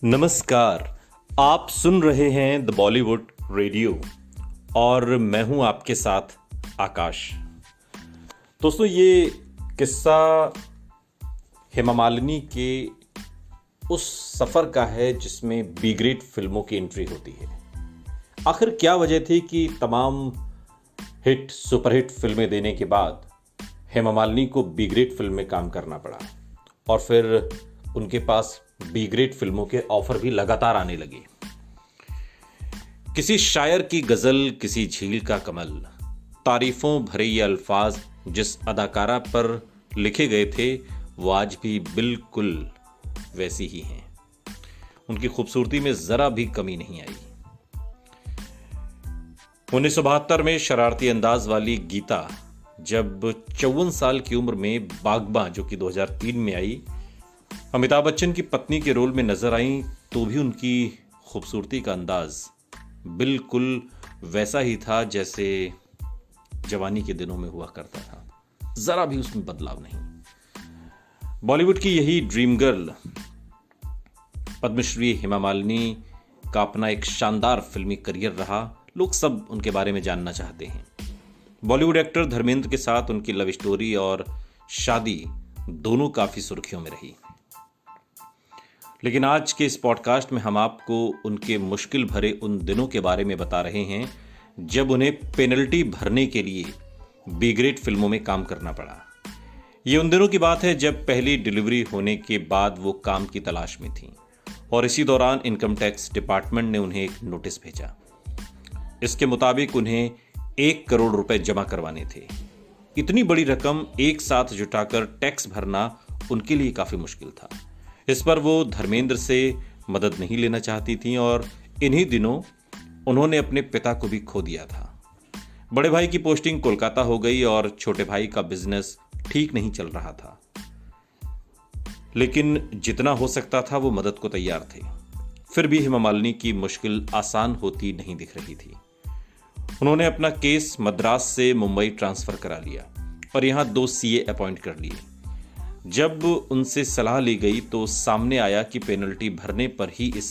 नमस्कार। आप सुन रहे हैं द बॉलीवुड रेडियो और मैं हूं आपके साथ आकाश। दोस्तों, ये किस्सा हेमा मालिनी के उस सफ़र का है जिसमें बी ग्रेड फिल्मों की एंट्री होती है। आखिर क्या वजह थी कि तमाम हिट सुपरहिट फिल्में देने के बाद हेमा मालिनी को बी ग्रेड फिल्म में काम करना पड़ा और फिर उनके पास बी ग्रेड फिल्मों के ऑफर भी लगातार आने लगे। किसी शायर की गजल, किसी झील का कमल, तारीफों भरे ये अल्फाज जिस अदाकारा पर लिखे गए थे वो आज भी बिल्कुल वैसी ही हैं। उनकी खूबसूरती में जरा भी कमी नहीं आई। 1972 में शरारती अंदाज वाली गीता जब 54 साल की उम्र में बागबां, जो कि 2003 में आई, अमिताभ बच्चन की पत्नी के रोल में नजर आई तो भी उनकी खूबसूरती का अंदाज बिल्कुल वैसा ही था जैसे जवानी के दिनों में हुआ करता था। जरा भी उसमें बदलाव नहीं। बॉलीवुड की यही ड्रीम गर्ल पद्मश्री हेमा मालिनी का अपना एक शानदार फिल्मी करियर रहा। लोग सब उनके बारे में जानना चाहते हैं। बॉलीवुड एक्टर धर्मेंद्र के साथ उनकी लव स्टोरी और शादी दोनों काफी सुर्खियों में रही। लेकिन आज के इस पॉडकास्ट में हम आपको उनके मुश्किल भरे उन दिनों के बारे में बता रहे हैं जब उन्हें पेनल्टी भरने के लिए बी ग्रेड फिल्मों में काम करना पड़ा। ये उन दिनों की बात है जब पहली डिलीवरी होने के बाद वो काम की तलाश में थी और इसी दौरान इनकम टैक्स डिपार्टमेंट ने उन्हें एक नोटिस भेजा। इसके मुताबिक उन्हें 1 करोड़ रुपए जमा करवाने थे। इतनी बड़ी रकम एक साथ जुटाकर टैक्स भरना उनके लिए काफी मुश्किल था। इस पर वो धर्मेंद्र से मदद नहीं लेना चाहती थी और इन्हीं दिनों उन्होंने अपने पिता को भी खो दिया था। बड़े भाई की पोस्टिंग कोलकाता हो गई और छोटे भाई का बिजनेस ठीक नहीं चल रहा था, लेकिन जितना हो सकता था वो मदद को तैयार थे। फिर भी हेमा मालिनी की मुश्किल आसान होती नहीं दिख रही थी। उन्होंने अपना केस मद्रास से मुंबई ट्रांसफर करा लिया और यहां 2 सीए अपॉइंट कर लिए। जब उनसे सलाह ली गई तो सामने आया कि पेनल्टी भरने पर ही इस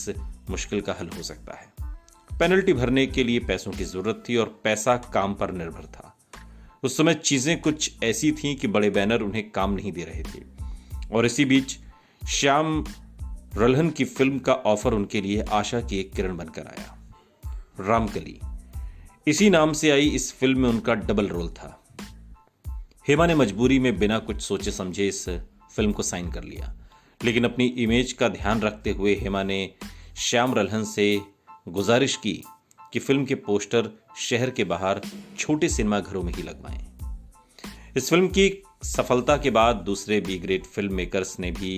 मुश्किल का हल हो सकता है। पेनल्टी भरने के लिए पैसों की जरूरत थी और पैसा काम पर निर्भर था। उस समय चीजें कुछ ऐसी थीं कि बड़े बैनर उन्हें काम नहीं दे रहे थे और इसी बीच श्याम रल्हन की फिल्म का ऑफर उनके लिए आशा की एक किरण बनकर आया। रामकली इसी नाम से आई इस फिल्म में उनका डबल रोल था। हेमा ने मजबूरी में बिना कुछ सोचे समझे इस फिल्म को साइन कर लिया, लेकिन अपनी इमेज का ध्यान रखते हुए हेमा ने श्याम रल्हन से गुजारिश की कि फिल्म के पोस्टर शहर के बाहर छोटे सिनेमा घरों में ही लगवाएं। इस फिल्म की सफलता के बाद दूसरे बी ग्रेड फिल्म मेकर्स ने भी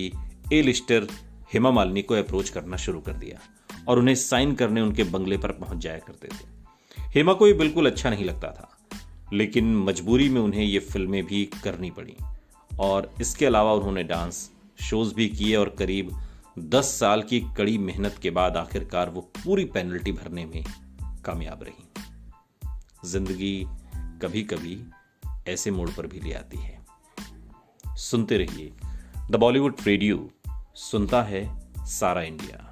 ए लिस्टर हेमा मालिनी को अप्रोच करना शुरू कर दिया और उन्हें साइन करने उनके बंगले पर पहुंच जाया करते थे। हेमा को ये बिल्कुल अच्छा नहीं लगता था, लेकिन मजबूरी में उन्हें ये फिल्में भी करनी पड़ी और इसके अलावा उन्होंने डांस शोज भी किए और करीब 10 साल की कड़ी मेहनत के बाद आखिरकार वो पूरी पेनल्टी भरने में कामयाब रही। जिंदगी कभी कभी ऐसे मोड़ पर भी ले आती है। सुनते रहिए द बॉलीवुड रेडियो, सुनता है सारा इंडिया।